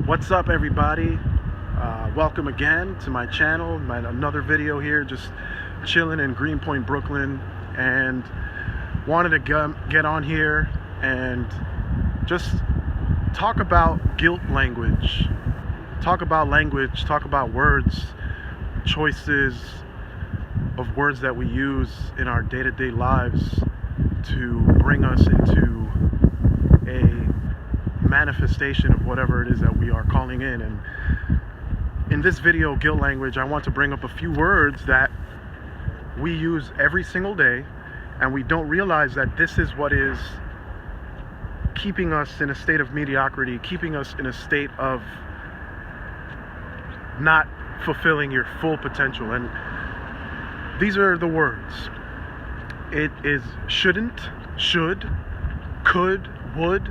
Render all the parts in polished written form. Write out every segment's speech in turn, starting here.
What's up, everybody? Welcome again to my channel. Another video here, just chilling in Greenpoint, Brooklyn, and wanted to get on here and just talk about guilt language. Talk about language, talk about words, choices of words that we use in our day-to-day lives to bring us into a manifestation of whatever it is that we are calling in. And in this video, guilt language, I want to bring up a few words that we use every single day, and we don't realize that this is what is keeping us in a state of mediocrity, keeping us in a state of not fulfilling your full potential. And these are the words. It is shouldn't, should, could, would,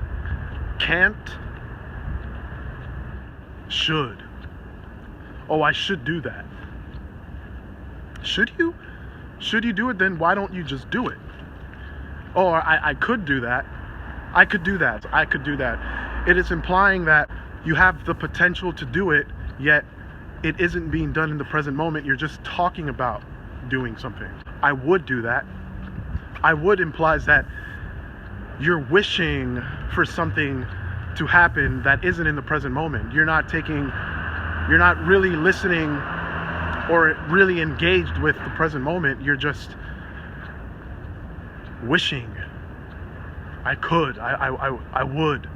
can't, should. Oh, I should do that. Should you? Should you do it? Then why don't you just do it? Oh, I could do that. I could do that. I could do that. It is implying that you have the potential to do it, yet it isn't being done in the present moment. You're just talking about doing something. I would do that. I would implies that you're wishing for something to happen that isn't in the present moment. You're not really listening or really engaged with the present moment. You're just wishing. I could, I would.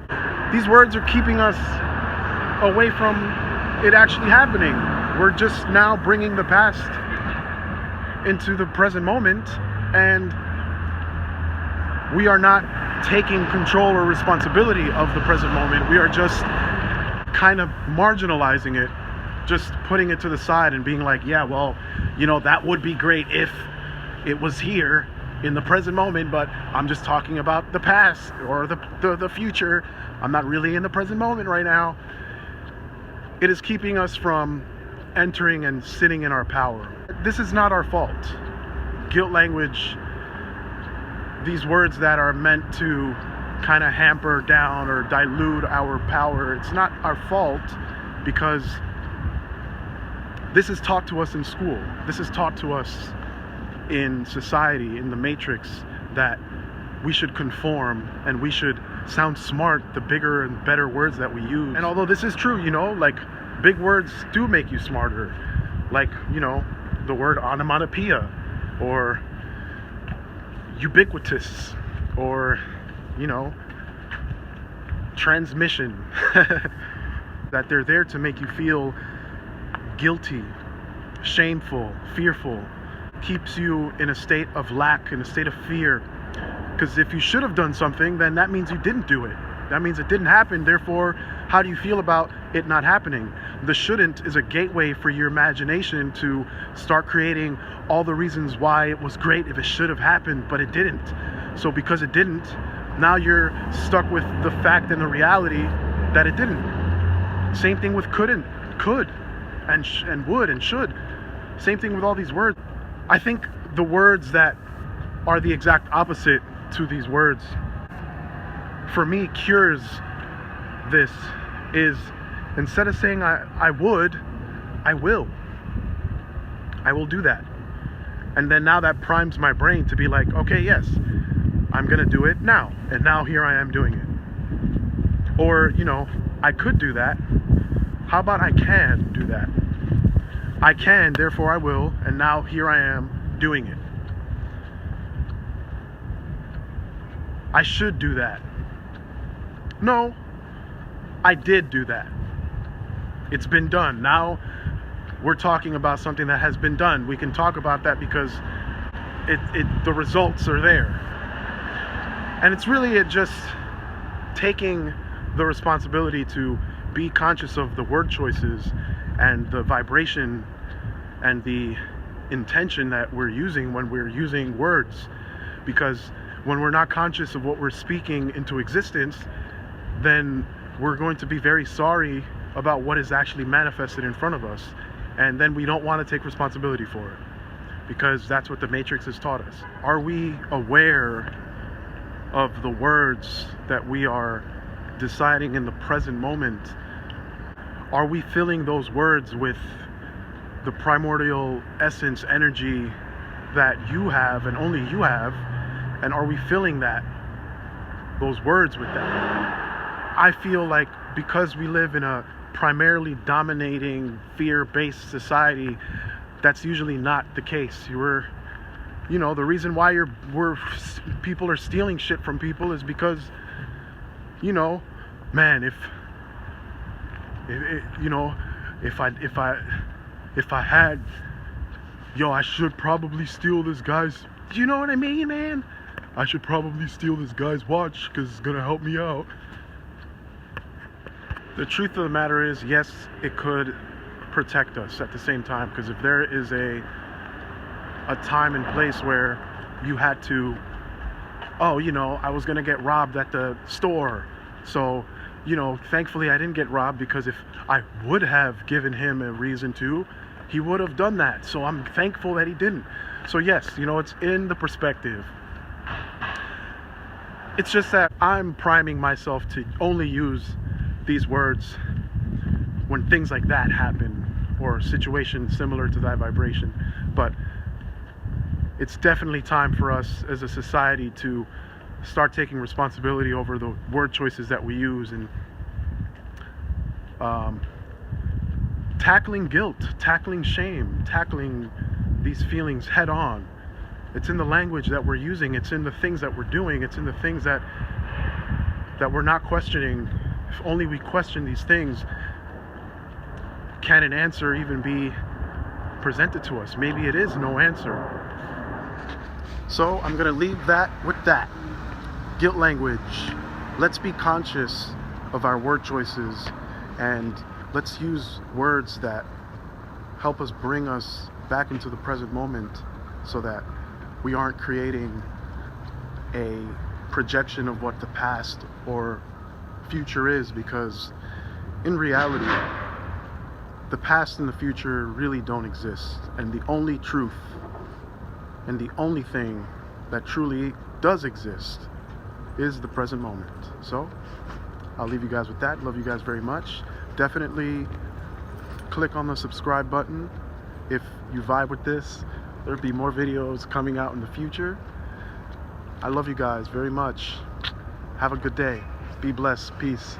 These words are keeping us away from it actually happening. We're just now bringing the past into the present moment, and we are not taking control or responsibility of the present moment. We are just kind of marginalizing it, just putting it to the side and being like, yeah, well, you know, that would be great if it was here in the present moment, but I'm just talking about the past or the future. I'm not really in the present moment right now. It is keeping us from entering and sitting in our power. This is not our fault. Guilt language, these words that are meant to kind of hamper down or dilute our power, it's not our fault, because this is taught to us in school. This is taught to us in society, in the matrix, that we should conform and we should sound smart the bigger and better words that we use. And although this is true, you know, like, big words do make you smarter. Like, you know, the word onomatopoeia, or ubiquitous, or, you know, transmission. That they're there to make you feel guilty, shameful, fearful, keeps you in a state of lack, in a state of fear. Because if you should have done something, then that means you didn't do it. That means it didn't happen. Therefore, how do you feel about it not happening? The shouldn't is a gateway for your imagination to start creating all the reasons why it was great if it should have happened, but it didn't. So because it didn't, now you're stuck with the fact and the reality that it didn't. Same thing with could, and would, and should. Same thing with all these words. I think the words that are the exact opposite to these words, for me, cures this, is instead of saying I would, I will. I will do that. And then now that primes my brain to be like, okay, yes, I'm gonna do it now. And now here I am doing it. Or, you know, I could do that. How about I can do that? I can, therefore I will, and now here I am doing it. I should do that. No, I did do that. It's been done. Now we're talking about something that has been done. We can talk about that because the results are there. And it's really just taking the responsibility to be conscious of the word choices and the vibration and the intention that we're using when we're using words. Because when we're not conscious of what we're speaking into existence, then we're going to be very sorry about what is actually manifested in front of us. And then we don't want to take responsibility for it, because that's what the Matrix has taught us. Are we aware of the words that we are deciding in the present moment Are we filling those words with the primordial essence, energy that you have and only you have? And are we filling those words with that? I feel like because we live in a primarily dominating, fear-based society, that's usually not the case. The reason why people are stealing shit from people is because, man, if I had, I should probably steal this guy's, you know what I mean, man? I should probably steal this guy's watch because it's gonna help me out. The truth of the matter is, yes, it could protect us at the same time, because if there is a time and place where you had to, I was gonna get robbed at the store, so thankfully I didn't get robbed, because if I would have given him a reason to, he would have done that. So I'm thankful that he didn't. So yes, it's in the perspective. It's just that I'm priming myself to only use these words when things like that happen, or situations similar to that vibration. But it's definitely time for us as a society to start taking responsibility over the word choices that we use, and tackling guilt, tackling shame, tackling these feelings head on. It's in the language that we're using, it's in the things that we're doing, it's in the things that we're not questioning. If only we question these things, can an answer even be presented to us? Maybe it is no answer. So I'm gonna leave that with that. Guilt language. Let's be conscious of our word choices, and let's use words that help us bring us back into the present moment, so that we aren't creating a projection of what the past or future is, because in reality, the past and the future really don't exist, and the only truth and the only thing that truly does exist is the present moment. So I'll leave you guys with that. Love you guys very much. Definitely click on the subscribe button if you vibe with this. There'll be more videos coming out in the future. I love you guys very much. Have a good day. Be blessed. Peace.